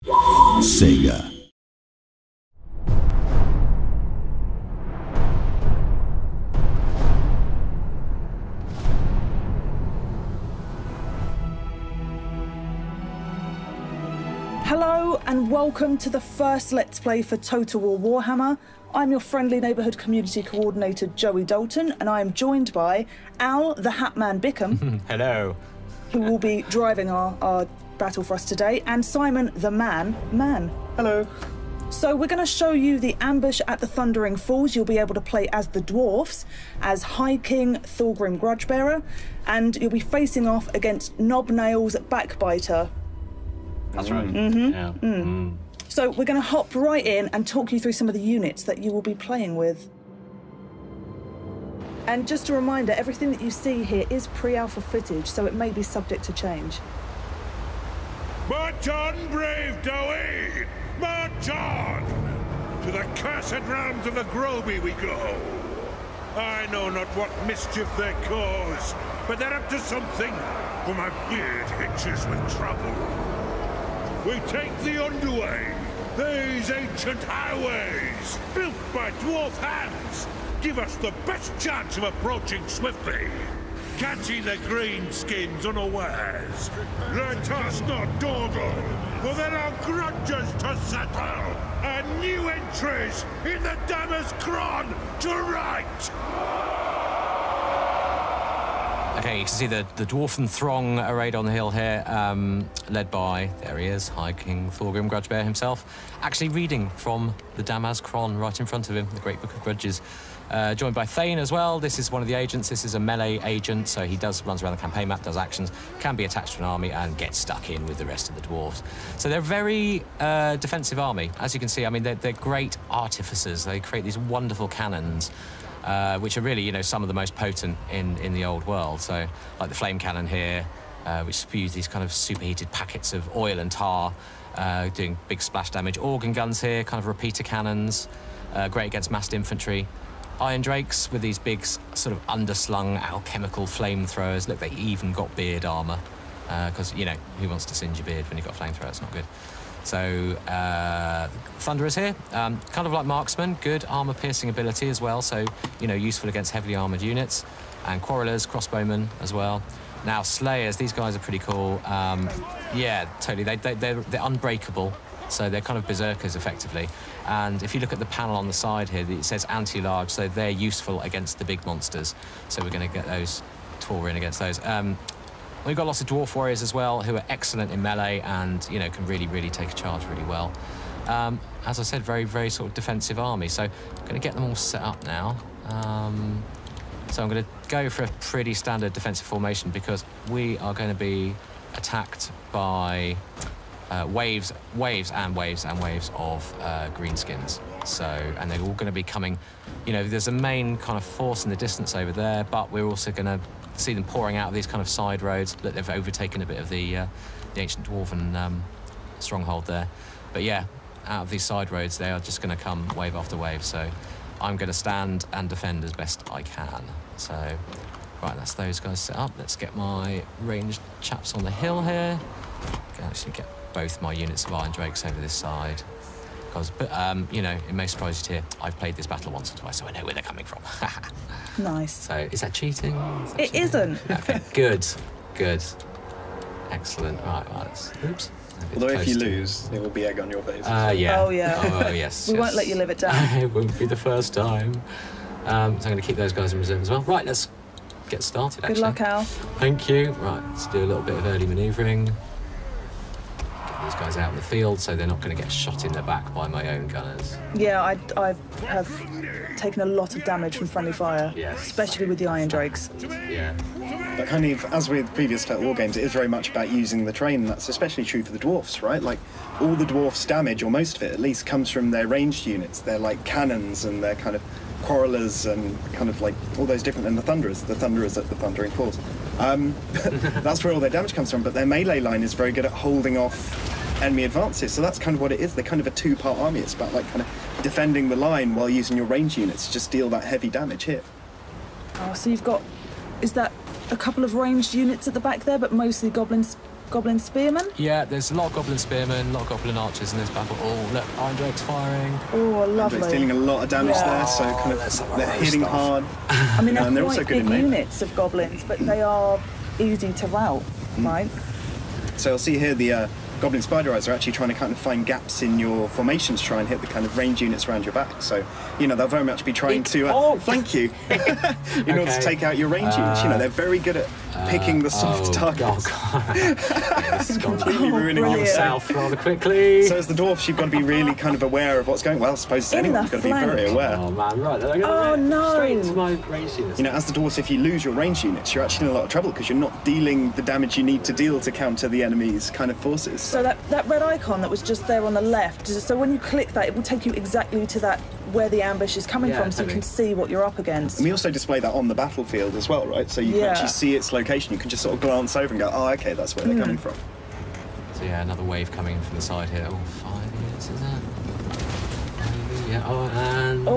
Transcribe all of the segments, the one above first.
Sega. Hello and welcome to the first Let's Play for Total War Warhammer. I'm your friendly neighbourhood community coordinator Joey Dalton, and I am joined by Al the Hatman Bickham. Hello. Who will be driving our battle for us today, and Simon the Man. Hello. So we're going to show you the ambush at the Thundering Falls. You'll be able to play as the dwarfs, as High King Thorgrim Grudgebearer, and you'll be facing off against Knobnail's Backbiter. That's right. Mm-hmm. So we're going to hop right in and talk you through some of the units that you will be playing with. And just a reminder, everything that you see here is pre-alpha footage, so it may be subject to change. March on, brave Dowie! March on! To the cursed realms of the Groby we go. I know not what mischief they cause, but they're up to something, for my beard itches with trouble. We take the underway. These ancient highways, built by dwarf hands, give us the best chance of approaching swiftly, catching the greenskins unawares. Let us not dawdle, for there are grudges to settle, and new entries in the Dammer's Cron to right. Okay, you can see the dwarfen throng arrayed on the hill here, led by, there he is, High King Thorgrim Grudgebearer himself, actually reading from the Dammer's Cron right in front of him, the Great Book of Grudges. Joined by Thane as well. This is one of the agents. This is a melee agent, so he runs around the campaign map, does actions, can be attached to an army and get stuck in with the rest of the dwarves. So they're a very defensive army. As you can see, I mean, they're great artificers. They create these wonderful cannons, which are really, you know, some of the most potent in the old world. So, like the flame cannon here, which spews these kind of superheated packets of oil and tar, doing big splash damage. Organ guns here, kind of repeater cannons, great against massed infantry. Iron Drakes with these big, sort of underslung alchemical flamethrowers. Look, they even got beard armor, because, you know, who wants to singe your beard when you've got a flamethrower? It's not good. So, Thunderers here, kind of like marksman, good armor-piercing ability as well, so, you know, useful against heavily armored units. And Quarrelers, crossbowmen as well. Now, Slayers, these guys are pretty cool. Yeah, totally, they're unbreakable. So they're kind of berserkers, effectively. And if you look at the panel on the side here, it says anti-large, so they're useful against the big monsters. So we're going to get those tore in against those. We've got lots of dwarf warriors as well, who are excellent in melee and, you know, can really, really take a charge really well. As I said, very, very sort of defensive army. So I'm going to get them all set up now. So I'm going to go for a pretty standard defensive formation because we are going to be attacked by waves of greenskins. So, and they're all going to be coming, you know, there's a main kind of force in the distance over there, but we're also going to see them pouring out of these kind of side roads. That they've overtaken a bit of the ancient dwarven stronghold there. But yeah, out of these side roads, they are just going to come wave after wave. So I'm going to stand and defend as best I can. So, right, that's those guys set up. Let's get my ranged chaps on the hill here. Can actually get both my units of Iron Drakes over this side. Because, you know, it may surprise you to hear, I've played this battle once or twice, so I know where they're coming from. Nice. So, is that cheating? It isn't. Okay, good, good. Excellent. Right, let's, oops. Although if you lose, it will be egg on your face. Yeah. Oh, yeah. Oh, yes. We won't let you live it down. It won't be the first time. So I'm going to keep those guys in reserve as well. Right, let's get started, actually. Good luck, Al. Thank you. Right, let's do a little bit of early manoeuvring. Get these guys out in the field so they're not going to get shot in the back by my own gunners. Yeah, I have taken a lot of damage from friendly fire, yes, especially with the Iron Drakes. Yeah. But kind of, as with previous Total War games, it is very much about using the terrain. That's especially true for the dwarfs, right? Like, all the dwarfs' damage, or most of it at least, comes from their ranged units. They're like cannons and they're kind of quarrelers and kind of like all those different, and the thunderers at the Thundering Falls. That's where all their damage comes from, but their melee line is very good at holding off enemy advances, so that's kind of what it is. They're kind of a two-part army. It's about like kind of defending the line while using your ranged units to just deal that heavy damage here. Oh, so you've got, is that a couple of ranged units at the back there, but mostly goblins goblin spearmen. Yeah, there's a lot of goblin spearmen, a lot of goblin archers in this battle. Oh, look, Iron Drake's firing. Oh, lovely. Drake's dealing a lot of damage there, so kind of they're hitting hard. I mean, and they're also quite good big in units of goblins, but they are easy to rout, right? So you'll see here the Goblin Spider Eyes are actually trying to kind of find gaps in your formations, try and hit the kind of range units around your back. So, you know, they'll very much be trying to flank you in order to take out your range units. You know, they're very good at picking the soft targets. Oh, God. Yeah, this is Completely ruining yourself rather quickly. So as the dwarfs, you've got to be really kind of aware of what's going on. Well, I suppose as anyone, you've got to be very aware. Oh, man, right. They're no. Straight into my range units. You know, as the dwarfs, if you lose your range units, you're actually in a lot of trouble because you're not dealing the damage you need to deal to counter the enemy's kind of forces. So that red icon that was just there on the left, so when you click that, it will take you exactly to that where the ambush is coming from, so you can see what you're up against. And we also display that on the battlefield as well, right? So you can actually see its location. You can just sort of glance over and go, oh, okay, that's where they're coming from. So yeah, another wave coming in from the side here. Oh, 5 units, is that? Yeah, and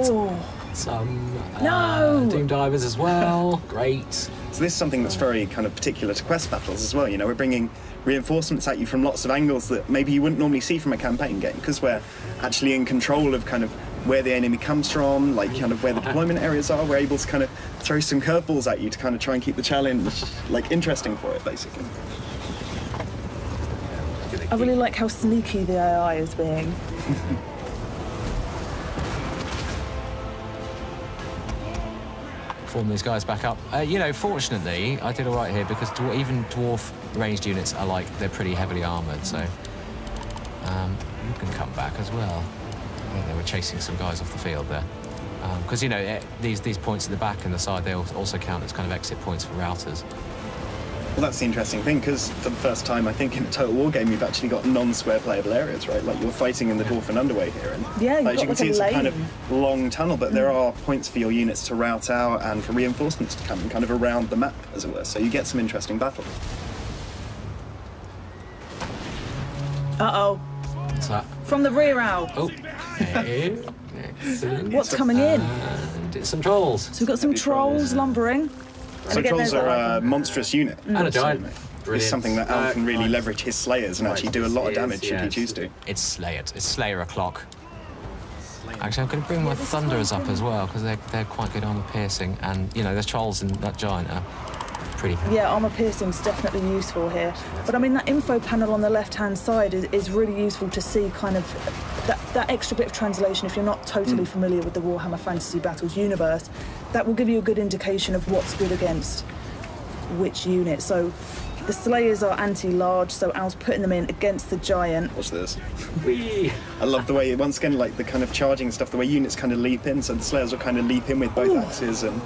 some Doom Divers as well. Great. So this is something that's very kind of particular to quest battles as well. You know, we're bringing reinforcements at you from lots of angles that maybe you wouldn't normally see from a campaign game, because we're actually in control of kind of where the enemy comes from, like kind of where the deployment areas are. We're able to kind of throw some curveballs at you to kind of try and keep the challenge like interesting for it, basically. I really like how sneaky the AI is being. Form these guys back up. You know, fortunately, I did all right here because even dwarf ranged units are like, they're pretty heavily armoured, so you can come back as well. I think they were chasing some guys off the field there. Because, you know, these points at the back and the side, they also count as kind of exit points for routers. Well, that's the interesting thing, because for the first time, I think, in a Total War game, you've actually got non-square playable areas, right? Like, you're fighting in the Dwarfen Underway here, and as you can see, it's a kind of long tunnel, but there are points for your units to route out and for reinforcements to come in kind of around the map, as it were, so you get some interesting battles. Uh-oh. What's that? From the rear owl. Oh, excellent. What's coming in? And it's some trolls. So we've got some trolls lumbering. So trolls are a monstrous unit. And a giant. It's something that Al can really leverage his slayers and actually do a lot of damage should he choose to. It's Slayer. It's Slayer o'clock. Actually, I'm going to bring my Thunderers up as well, because they're quite good armor piercing, and you know, there's trolls and that giant are pretty good. Yeah, armor piercing's definitely useful here. But I mean, that info panel on the left-hand side is really useful to see kind of that extra bit of translation if you're not totally familiar with the Warhammer Fantasy Battles universe. That will give you a good indication of what's good against which unit. So the Slayers are anti-large, so Al's putting them in against the giant. Watch this. I love the way, once again, like the kind of charging stuff, the way units kind of leap in, so the Slayers will kind of leap in with both axes and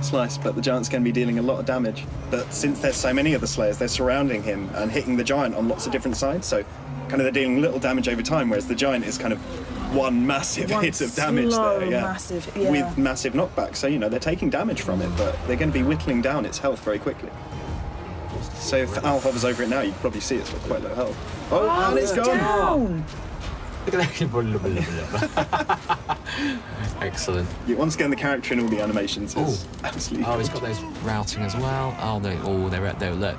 slice, but the giant's going to be dealing a lot of damage. But since there's so many of the Slayers, they're surrounding him and hitting the giant on lots of different sides, so kind of they're dealing little damage over time, whereas the giant is kind of one massive hit of damage there, massive, with massive knockback. So, you know, they're taking damage from it, but they're going to be whittling down its health very quickly. So if Al hovers over it now, you can probably see it's got quite low health. Oh, and it's gone! Down. Excellent. Yeah, once again, the character in all the animations is absolutely. Oh, he's got those routing as well. Oh, they're look.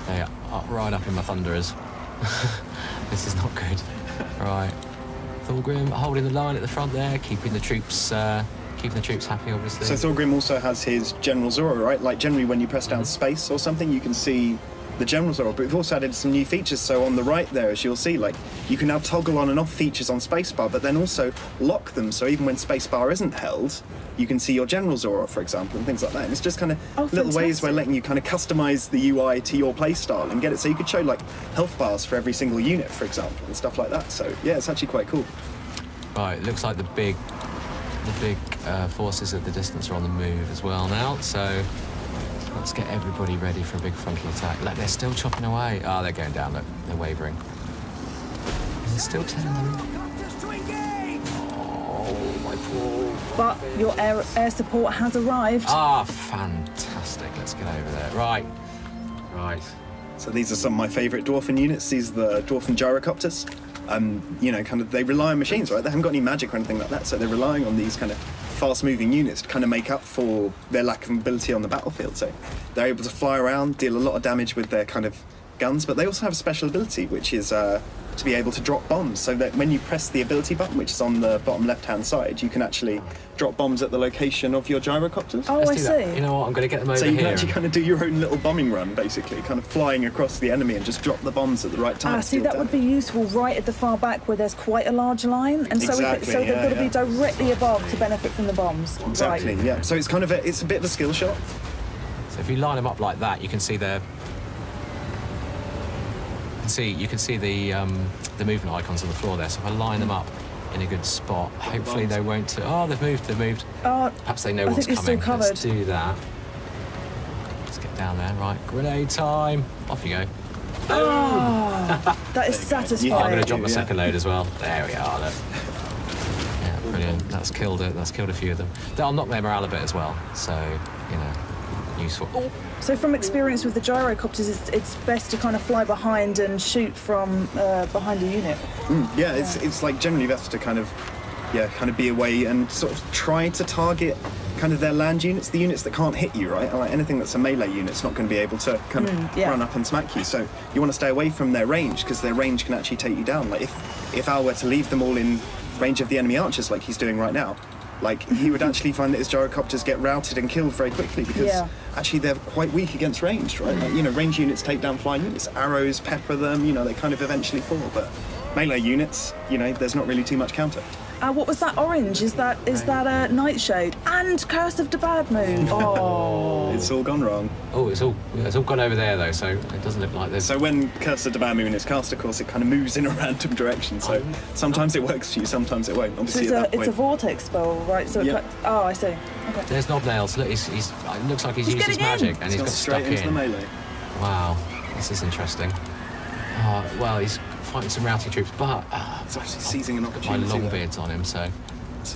They are right up in my Thunderers. This is not good. Right. Thorgrim holding the line at the front there, keeping the troops happy, obviously. So Thorgrim also has his General Zora, right? Like generally when you press down space or something, you can see the General Zora, but we've also added some new features. So on the right there, as you'll see, like you can now toggle on and off features on spacebar, but then also lock them. So even when spacebar isn't held, you can see your General Zora, for example, and things like that. And it's just kind of little ways where letting you kind of customize the UI to your playstyle and get it so you could show like health bars for every single unit, for example, and stuff like that. So yeah, it's actually quite cool. Right, it looks like the big forces at the distance are on the move as well now. So let's get everybody ready for a big frontal attack. Look, they're still chopping away. Oh, they're going down. Look, they're wavering. There's still 10 of them. Oh, my poor. But your air support has arrived. Ah, fantastic. Let's get over there. Right. So these are some of my favourite Dwarfen units. These are the Dwarfen gyrocopters. You know, kind of, they rely on machines, right? They haven't got any magic or anything like that, so they're relying on these kind of fast-moving units to kind of make up for their lack of mobility on the battlefield. So they're able to fly around, deal a lot of damage with their kind of guns, but they also have a special ability, which is to be able to drop bombs, so that when you press the ability button, which is on the bottom left-hand side, you can actually drop bombs at the location of your gyrocopters. Oh, I see. You know what, I'm going to get them over So here. you can actually kind of do your own little bombing run, basically, kind of flying across the enemy and just drop the bombs at the right time. See, that would be useful right at the far back where there's quite a large line, and Exactly, so they've got to be directly above to benefit from the bombs. Exactly, right. yeah. So it's kind of it's a bit of a skill shot. So if you line them up like that, you can see their... You can see the movement icons on the floor there. So if I line them up in a good spot, hopefully they won't... Oh, they've moved. Perhaps they know what's coming. Still covered. Let's do that. Let's get down there. Right, grenade time. Off you go. Oh, that is satisfying. I'm going to drop my second load as well. There we are, look. Yeah, brilliant. That's killed it. That's killed a few of them. I'll knock their morale a bit as well. So, you know, useful. Oh. So from experience with the gyrocopters, it's best to kind of fly behind and shoot from behind a unit. Yeah, it's like generally best to kind of be away and sort of try to target kind of their land units, the units that can't hit you, right? Like anything that's a melee unit's not going to be able to kind of run up and smack you. So you want to stay away from their range, because their range can actually take you down. Like if Al were to leave them all in range of the enemy archers like he's doing right now, like he would actually find that his gyrocopters get routed and killed very quickly, because actually they're quite weak against ranged, right? Like, you know, range units take down flying units, arrows pepper them, you know, they kind of eventually fall. But melee units, you know, there's not really too much counter. What was that orange? Is that a Nightshade? And Curse of the Bad Moon. Oh. It's all gone wrong. Oh, it's all gone over there though, so it doesn't look like this. So when Curse of the Bad Moon is cast, of course, it kind of moves in a random direction. So sometimes it works for you, sometimes it won't. Obviously, so it's a vortex spell, right? So oh, I see. Okay. There's Knobnails. Look, it looks like he's used his magic and he's got stuck straight into the melee. Wow, this is interesting. Well, he's fighting some routing troops, but it's obviously seizing an opportunity. My long beard's on him, so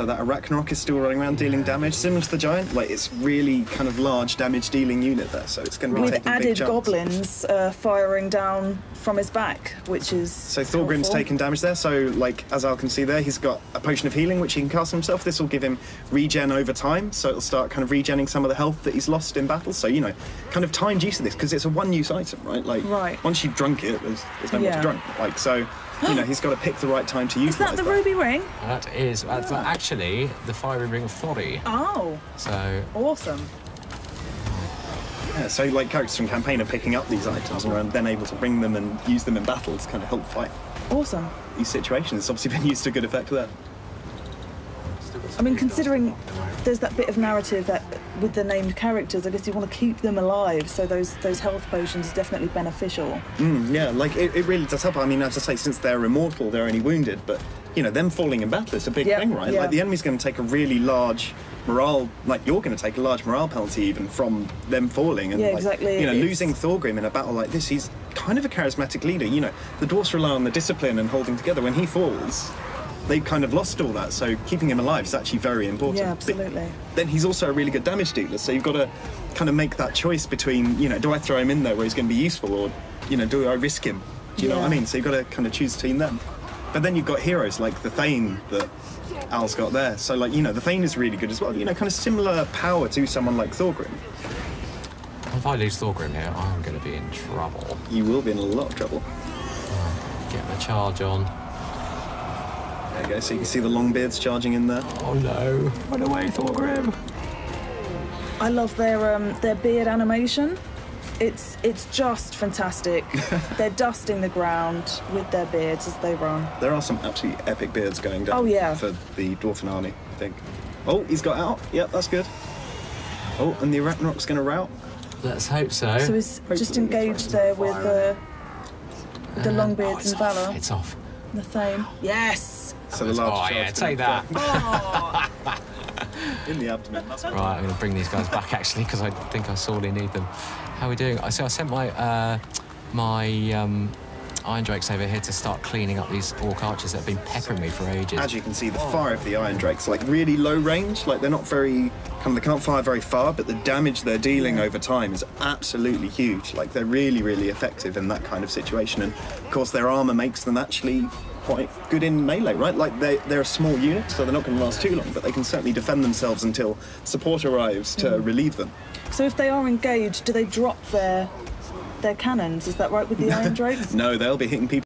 that Arachnarok is still running around dealing damage, similar to the Giant. Like, it's really kind of large damage-dealing unit there, so it's going to be taking big with added chunks. goblins firing down from his back, which is so Thorgrim's taking damage there. So, like, as Al can see there, he's got a potion of healing which he can cast himself. This will give him regen over time, so it'll start kind of regenning some of the health that he's lost in battle. So, you know, kind of timed use of this, because it's a one-use item, right? Like, once you've drunk it, there's no more to drunk. Like, so, you know, he's got to pick the right time to use that. Is that the ruby ring? That is actually the fiery ring of Thori. Oh. So awesome. Yeah, so like characters from campaign are picking up these items and are then able to bring them and use them in battle to kind of help fight. Awesome. These situations. It's obviously been used to good effect there. I mean, considering there's that bit of narrative that with the named characters, I guess you want to keep them alive, so those health potions are definitely beneficial. Yeah, like it really does help. I mean, as I say, since they're immortal, they're only wounded, but you know, them falling in battle is a big thing, right? Like the enemy's going to take a really large morale, like you're going to take a large morale penalty even from them falling. And exactly. You know, losing Thorgrim in a battle like this, he's kind of a charismatic leader. You know, the dwarves rely on the discipline and holding together. When he falls, they've kind of lost all that, so keeping him alive is actually very important. Yeah, absolutely. But then he's also a really good damage dealer, so you've got to kind of make that choice between, you know, do I throw him in there where he's going to be useful, or, you know, do I risk him? Do you know what I mean? So you've got to kind of choose between them. But then you've got heroes like the Thane that Al's got there. So, like, you know, the Thane is really good as well. You know, kind of similar power to someone like Thorgrim. If I lose Thorgrim here, I'm going to be in trouble. You will be in a lot of trouble. Get the charge on. There you go, so you can see the Longbeards charging in there. Oh no, run away, Thorgrim! I love their beard animation. It's just fantastic. They're dusting the ground with their beards as they run. There are some absolutely epic beards going down for the Dwarfen army, I think. Oh, he's got out. Yep, that's good. Oh, and the Arachnarok's going to rout. Let's hope so. So he's just engaged there with the Longbeards and Valor. It's off. The Thane. Yes! So the large take that. In the abdomen. Right, I'm going to bring these guys back actually, because I think I sorely need them. How are we doing? So I sent my Iron Drakes over here to start cleaning up these Orc archers that have been peppering me for ages. As you can see, the fire of the Iron Drakes, like really low range, like they're not very, they can't fire very far, but the damage they're dealing over time is absolutely huge. Like they're really, really effective in that kind of situation. And of course their armor makes them actually quite good in melee, right? Like they're a small unit, so they're not going to last too long, but they can certainly defend themselves until support arrives to relieve them. So if they are engaged, do they drop their their cannons. Is that right with the Iron Drakes? No, they'll be hitting people